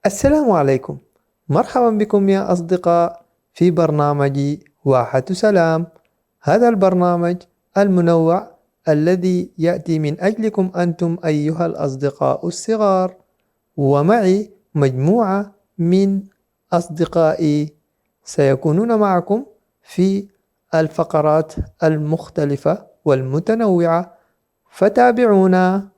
السلام عليكم. مرحبا بكم يا أصدقاء في برنامج واحة سلام. هذا البرنامج المنوع الذي يأتي من أجلكم أنتم أيها الأصدقاء الصغار، ومعي مجموعة من أصدقائي سيكونون معكم في الفقرات المختلفة والمتنوعة، فتابعونا.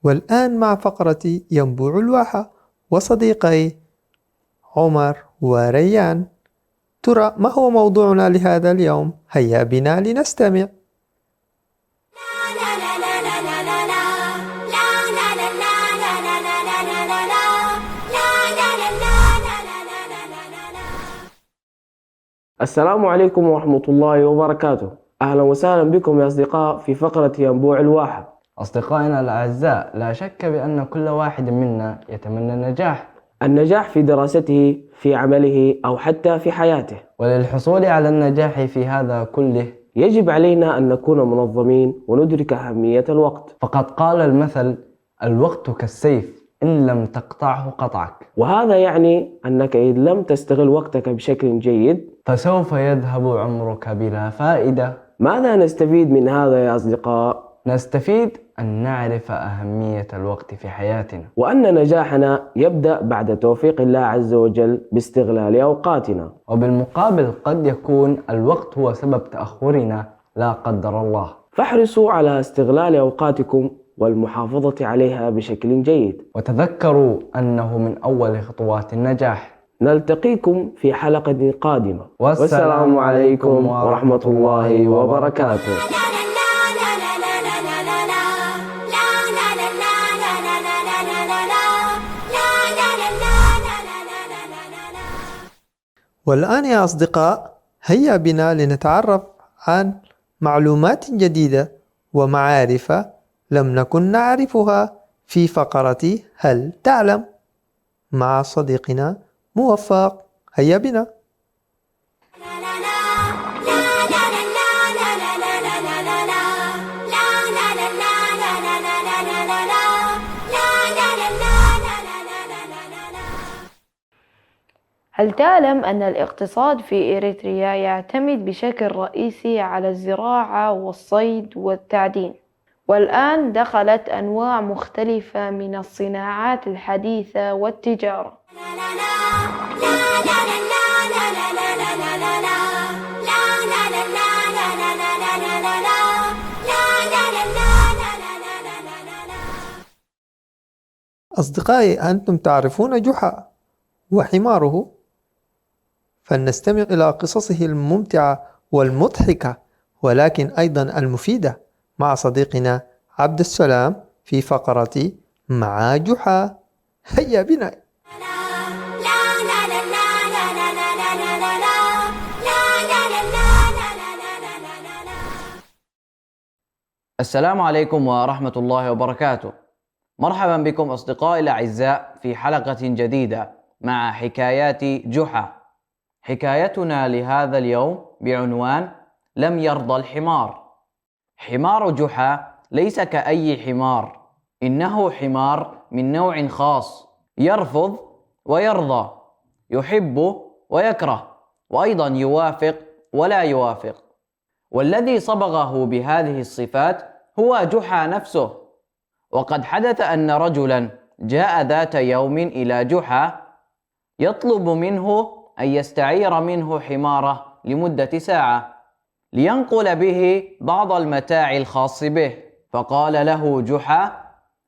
والآن مع فقرة ينبوع الواحة وصديقي عمر وريان. ترى ما هو موضوعنا لهذا اليوم؟ هيا بنا لنستمع. السلام عليكم ورحمة الله وبركاته. أهلا وسهلا بكم يا أصدقاء في فقرة ينبوع الواحة. أصدقائنا الأعزاء، لا شك بأن كل واحد منا يتمنى النجاح في دراسته، في عمله، أو حتى في حياته. وللحصول على النجاح في هذا كله يجب علينا أن نكون منظمين وندرك أهمية الوقت. فقد قال المثل: الوقت كالسيف، إن لم تقطعه قطعك. وهذا يعني أنك إن لم تستغل وقتك بشكل جيد فسوف يذهب عمرك بلا فائدة. ماذا نستفيد من هذا يا أصدقاء؟ نستفيد أن نعرف أهمية الوقت في حياتنا، وأن نجاحنا يبدأ بعد توفيق الله عز وجل باستغلال أوقاتنا. وبالمقابل قد يكون الوقت هو سبب تأخرنا لا قدر الله. فاحرصوا على استغلال أوقاتكم والمحافظة عليها بشكل جيد. وتذكروا أنه من أول خطوات النجاح. نلتقيكم في حلقة قادمة، والسلام عليكم ورحمة الله وبركاته. والآن يا أصدقاء، هيا بنا لنتعرف عن معلومات جديدة ومعارف لم نكن نعرفها في فقرة هل تعلم مع صديقنا موفق. هيا بنا. هل تعلم أن الاقتصاد في إريتريا يعتمد بشكل رئيسي على الزراعة والصيد والتعدين؟ والآن دخلت أنواع مختلفة من الصناعات الحديثة والتجارة. أصدقائي، أنتم تعرفون جحا وحماره، فلنستمع إلى قصصه الممتعة والمضحكة ولكن أيضا المفيدة مع صديقنا عبد السلام في فقرة مع جحا. هيا بنا. السلام عليكم ورحمة الله وبركاته. مرحبا بكم أصدقائي الأعزاء في حلقة جديدة مع حكايات جحا. حكايتنا لهذا اليوم بعنوان لم يرضى الحمار. حمار جحا ليس كأي حمار، إنه حمار من نوع خاص، يرفض ويرضى، يحب ويكره، وأيضا يوافق ولا يوافق. والذي صبغه بهذه الصفات هو جحا نفسه. وقد حدث أن رجلا جاء ذات يوم إلى جحا يطلب منه أن يستعير منه حماره لمدة ساعة لينقل به بعض المتاع الخاص به. فقال له جحا: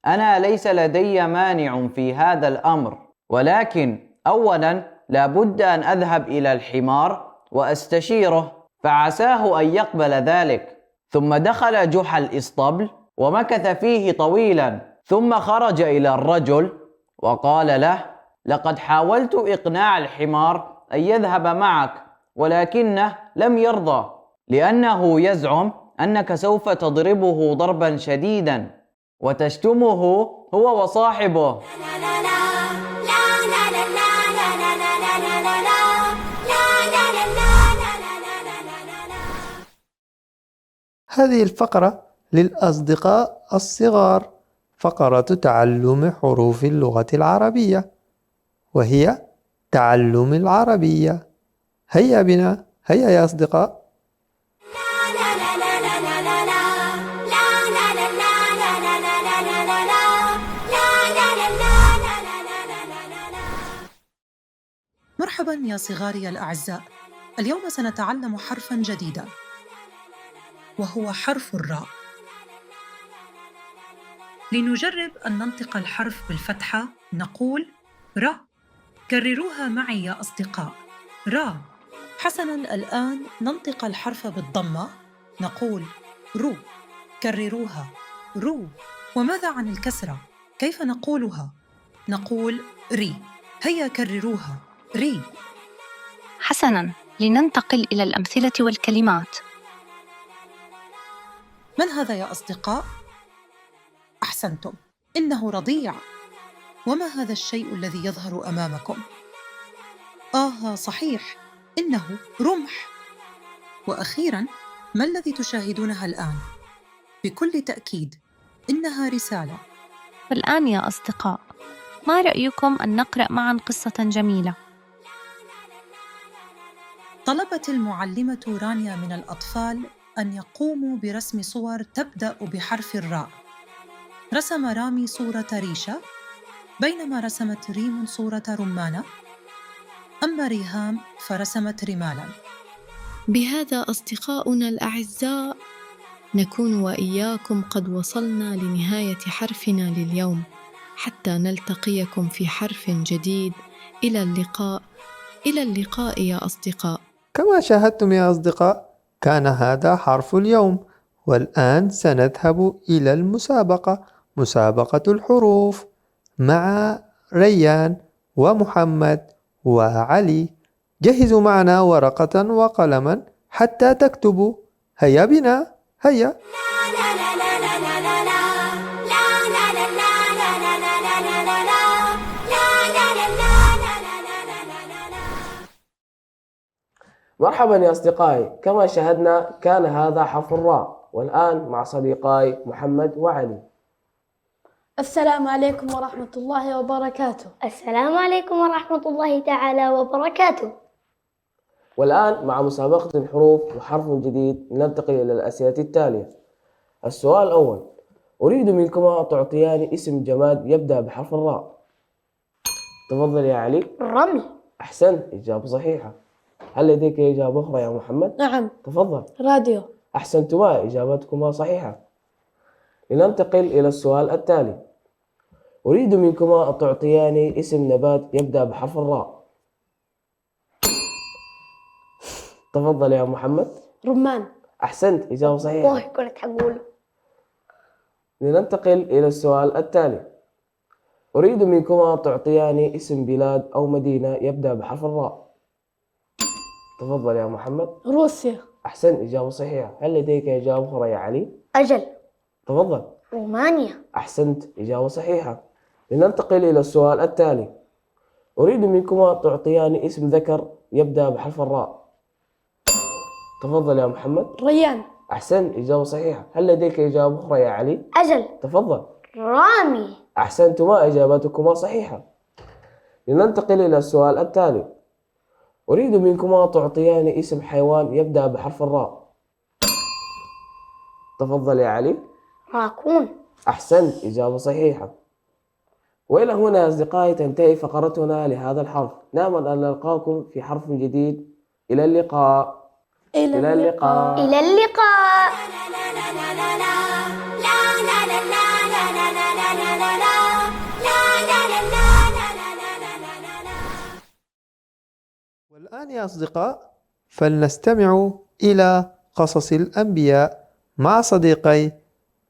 أنا ليس لدي مانع في هذا الأمر، ولكن أولا لابد أن أذهب إلى الحمار وأستشيره، فعساه أن يقبل ذلك. ثم دخل جحا الإسطبل ومكث فيه طويلا، ثم خرج إلى الرجل وقال له: لقد حاولت إقناع الحمار أن يذهب معك، ولكنه لم يرضى، لأنه يزعم أنك سوف تضربه ضربا شديدا وتشتمه هو وصاحبه. هذه الفقرة للأصدقاء الصغار فقرة تعلم حروف اللغة العربية، وهي تعلم العربية. هيا بنا، هيا يا أصدقاء. مرحبا يا صغاري الأعزاء. اليوم سنتعلم حرفاً جديداً، وهو حرف الراء. لنجرب أن ننطق الحرف بالفتحة نقول را. كرروها معي يا أصدقاء، را. حسناً، الآن ننطق الحرف بالضمة نقول رو. كرروها، رو. وماذا عن الكسرة؟ كيف نقولها؟ نقول ري. هيا كرروها، ري. حسناً، لننتقل إلى الأمثلة والكلمات. من هذا يا أصدقاء؟ أحسنتم، إنه رضيع. وما هذا الشيء الذي يظهر أمامكم؟ صحيح، إنه رمح. وأخيراً، ما الذي تشاهدونها الآن؟ بكل تأكيد إنها رسالة. والآن يا أصدقاء، ما رأيكم أن نقرأ معاً قصة جميلة؟ طلبت المعلمة رانيا من الأطفال أن يقوموا برسم صور تبدأ بحرف الراء. رسم رامي صورة ريشة، بينما رسمت ريم صورة رمانة، أما ريهام فرسمت رمالاً. بهذا أصدقاؤنا الأعزاء نكون وإياكم قد وصلنا لنهاية حرفنا لليوم، حتى نلتقيكم في حرف جديد. إلى اللقاء. إلى اللقاء يا أصدقاء. كما شاهدتم يا أصدقاء، كان هذا حرف اليوم، والآن سنذهب إلى المسابقة، مسابقة الحروف مع ريان ومحمد وعلي. جهزوا معنا ورقة وقلما حتى تكتبوا. هيا بنا، هيا. مرحبا يا أصدقائي، كما شاهدنا كان هذا حرف الراء. والآن مع صديقاي محمد وعلي. السلام عليكم ورحمة الله وبركاته. السلام عليكم ورحمة الله تعالى وبركاته. والآن مع مسابقة الحروف وحرف جديد ننتقل إلى الأسئلة التالية. السؤال الأول: أريد منكما تعطيان اسم جماد يبدأ بحرف الراء. تفضل يا علي. الرمل. أحسنت، إجابة صحيحة. هل لديك إجابة أخرى يا محمد؟ نعم. تفضل. راديو. أحسنتما، إجابتكما صحيحة. لننتقل إلى السؤال التالي: أريد منكما أن تعطياني اسم نبات يبدأ بحرف الراء. تفضل يا محمد. رمان. أحسنت، إجابة صحيحة. كنت حقول. لننتقل إلى السؤال التالي: أريد منكما أن تعطياني اسم بلاد أو مدينة يبدأ بحرف الراء. تفضل يا محمد. روسيا. أحسنت، إجابة صحيحة. هل لديك إجابة أخرى يا علي؟ أجل. تفضل. رومانيا. أحسنت، إجابة صحيحة. لننتقل إلى السؤال التالي: أريد منكما أن تعطياني اسم ذكر يبدأ بحرف الراء. تفضل يا محمد. ريان. أحسنت، إجابة صحيحة. هل لديك إجابة أخرى يا علي؟ أجل. تفضل. رامي. أحسنتما، إجاباتكما صحيحة. لننتقل إلى السؤال التالي: أريد منكما أن تعطياني اسم حيوان يبدأ بحرف الراء. تفضل يا علي. راكون. أحسنت، إجابة صحيحة. وإلى هنا يا أصدقائي تنتهي فقرتنا لهذا الحرف. نأمل أن نلقاكم في حرف جديد. إلى اللقاء. إلى اللقاء. إلى اللقاء. والآن يا أصدقاء، فلنستمع إلى قصص الأنبياء مع صديقي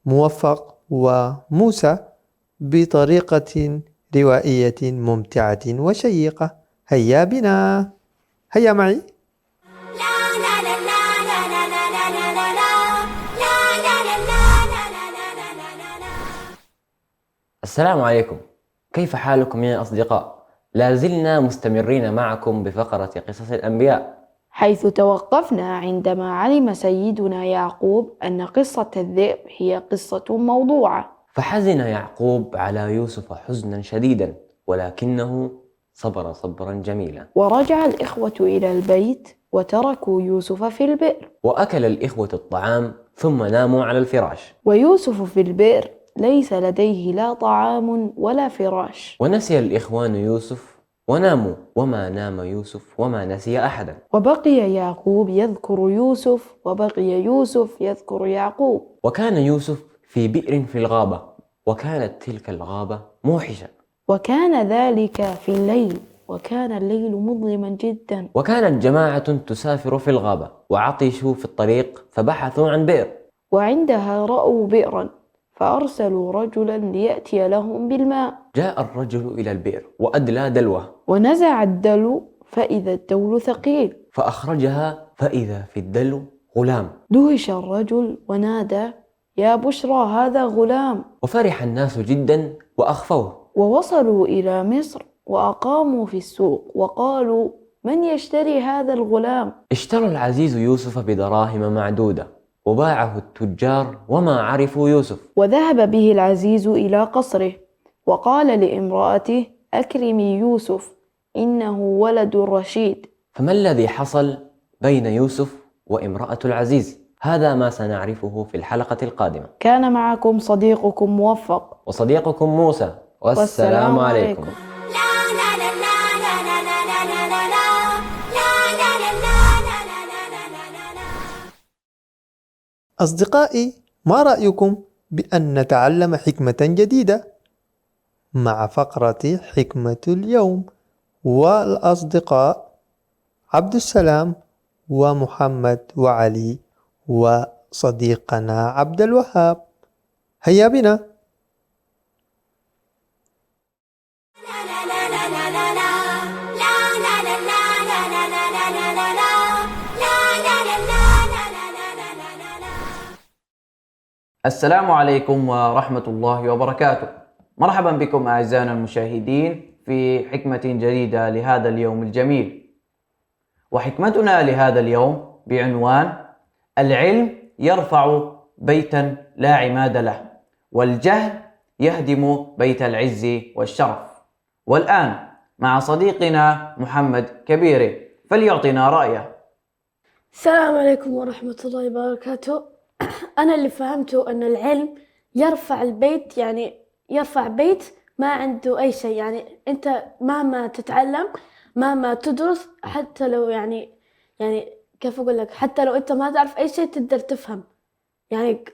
موفق وموسى بطريقة روائية ممتعة وشيقة. هيا بنا، هيا معي. السلام عليكم، كيف حالكم يا أصدقاء؟ لا زلنا مستمرين معكم بفقرة قصص الأنبياء، حيث توقفنا عندما علم سيدنا يعقوب أن قصة الذئب هي قصة موضوعة. فحزن يعقوب على يوسف حزنا شديدا، ولكنه صبر صبرا جميلا. ورجع الإخوة إلى البيت وتركوا يوسف في البئر. وأكل الإخوة الطعام ثم ناموا على الفراش. ويوسف في البئر ليس لديه لا طعام ولا فراش. ونسي الإخوان يوسف وناموا، وما نام يوسف وما نسي أحدا. وبقي يعقوب يذكر يوسف، وبقي يوسف يذكر يعقوب. وكان يوسف في بئر في الغابة، وكانت تلك الغابة موحشة. وكان ذلك في الليل، وكان الليل مظلما جدا. وكانت جماعة تسافر في الغابة وعطشوا في الطريق فبحثوا عن بئر. وعندها رأوا بئرا فأرسلوا رجلا ليأتي لهم بالماء. جاء الرجل إلى البئر وأدلى دلوه، ونزع الدلو فإذا الدول ثقيل، فأخرجها فإذا في الدلو غلام. دهش الرجل ونادى: يا بشرى هذا غلام. وفرح الناس جدا وأخفوه. ووصلوا إلى مصر وأقاموا في السوق وقالوا: من يشتري هذا الغلام؟ اشترى العزيز يوسف بدراهم معدودة، وباعه التجار وما عرفوا يوسف. وذهب به العزيز إلى قصره وقال لامرأته: أكرمي يوسف إنه ولد رشيد. فما الذي حصل بين يوسف وامرأة العزيز؟ هذا ما سنعرفه في الحلقة القادمة. كان معكم صديقكم موفق وصديقكم موسى، والسلام عليكم. أصدقائي، ما رأيكم بأن نتعلم حكمة جديدة مع فقرة حكمة اليوم؟ والأصدقاء عبد السلام ومحمد وعلي وصديقنا عبد الوهاب. هيا بنا. السلام عليكم ورحمة الله وبركاته. مرحبا بكم أعزائنا المشاهدين في حكمة جديدة لهذا اليوم الجميل. وحكمتنا لهذا اليوم بعنوان: العلم يرفع بيتا لا عماد له، والجهل يهدم بيت العز والشرف. والآن مع صديقنا محمد كبيري فليعطينا رأيه. السلام عليكم ورحمة الله وبركاته. أنا اللي فهمته أن العلم يرفع البيت، يعني يرفع بيت ما عنده أي شيء. يعني أنت مهما تتعلم، مهما تدرس، حتى لو يعني كيف أقول لك، حتى لو أنت ما تعرف أي شيء تقدر تفهم. يعني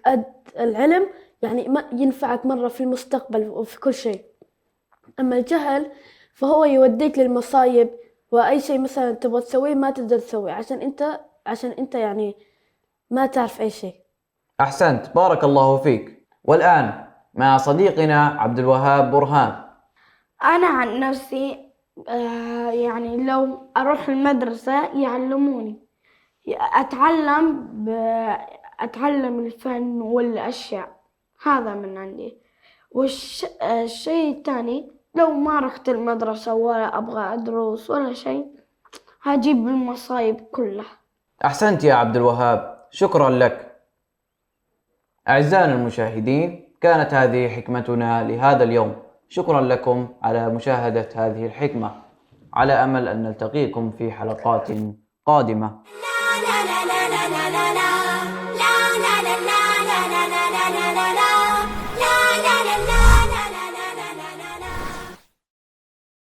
العلم يعني ما ينفعك مرة في المستقبل وفي كل شيء. أما الجهل فهو يوديك للمصايب، وأي شيء مثلا تبغى تسويه ما تقدر تسويه عشان أنت يعني ما تعرف أي شيء. أحسنت، بارك الله فيك. والآن مع صديقنا عبد الوهاب برهان. أنا عن نفسي يعني لو أروح المدرسة يعلموني أتعلم الفن والأشياء، هذا من عندي. والشيء الثاني، لو ما رحت المدرسة ولا أبغى أدرس ولا شيء، هجيب المصايب كلها. أحسنت يا عبد الوهاب، شكرا لك. أعزائنا المشاهدين، كانت هذه حكمتنا لهذا اليوم. شكرا لكم على مشاهدة هذه الحكمة، على أمل أن نلتقيكم في حلقات قادمة.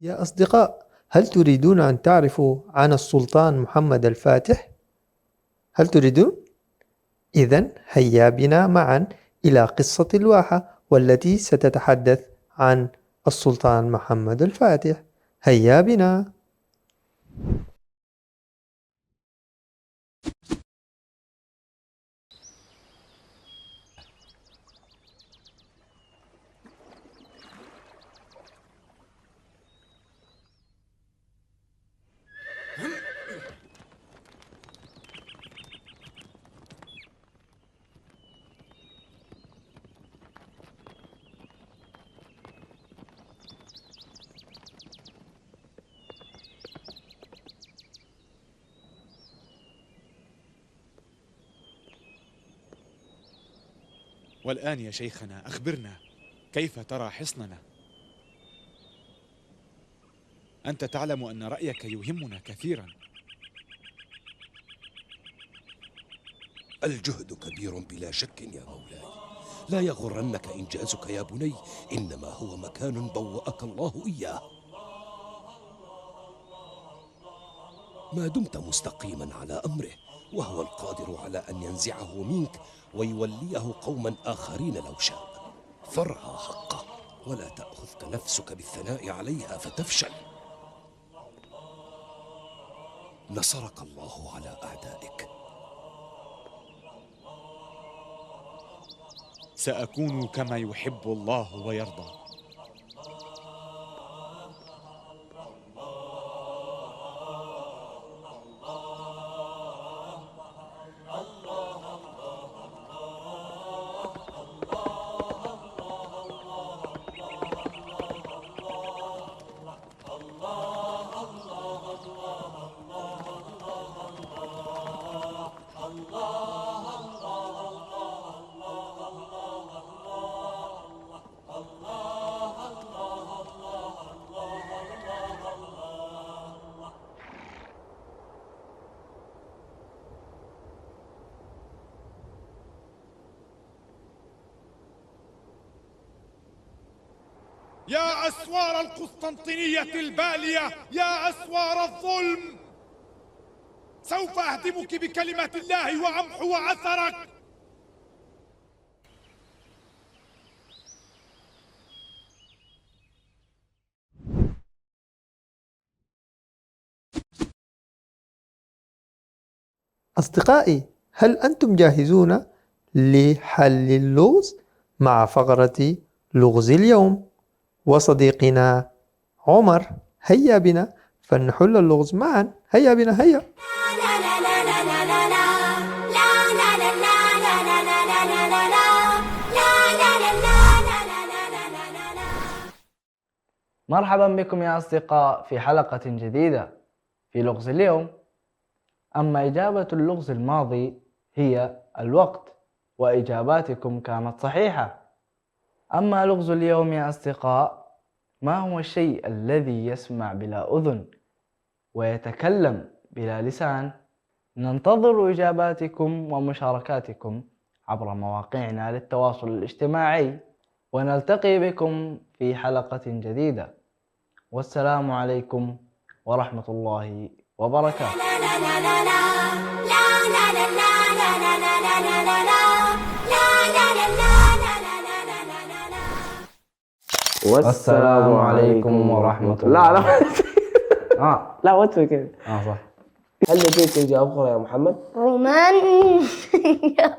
يا أصدقاء، هل تريدون أن تعرفوا عن السلطان محمد الفاتح؟ هل تريدون؟ إذن هيا بنا معا إلى قصة الواحة، والتي ستتحدث عن السلطان محمد الفاتح. هيا بنا. والآن يا شيخنا أخبرنا، كيف ترى حصننا؟ أنت تعلم أن رأيك يهمنا كثيرا. الجهد كبير بلا شك يا مولاي، لا يغرنك إنجازك يا بني، إنما هو مكان بوأك الله إياه. ما دمت مستقيما على أمره، وهو القادر على أن ينزعه منك ويوليه قوما آخرين لو شاء، فارعى حقه ولا تأخذك نفسك بالثناء عليها فتفشل. نصرك الله على أعدائك. سأكون كما يحب الله ويرضى. يا أسوار القسطنطينية البالية، يا أسوار الظلم، سوف أهدمك بكلمة الله وأمحو أثرك. أصدقائي، هل أنتم جاهزون لحل اللغز مع فقرة لغز اليوم؟ وصديقنا عمر هيا بنا فلنحل اللغز معا. هيا بنا، هيا. مرحبا بكم يا أصدقاء في حلقة جديدة في لغز اليوم. أما إجابة اللغز الماضي هي الوقت، وإجاباتكم كانت صحيحة. أما لغز اليوم يا أصدقاء، ما هو الشيء الذي يسمع بلا أذن ويتكلم بلا لسان؟ ننتظر إجاباتكم ومشاركاتكم عبر مواقعنا للتواصل الاجتماعي، ونلتقي بكم في حلقة جديدة، والسلام عليكم ورحمة الله وبركاته. والسلام عليكم ورحمة الله. لا لا وتر كذا. صح. هل لديك إجابة أخرى يا محمد؟ رومانيا.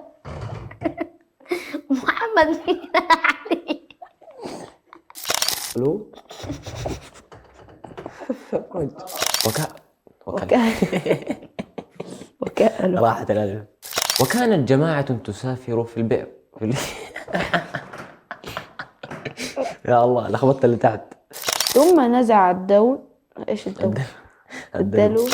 محمد بن علي. ألو. راحت الألف. وكانت جماعة تسافر في البئر يا الله لخبطت اللي تحت. ثم نزع الدلو. ايش الدلو؟ الدلو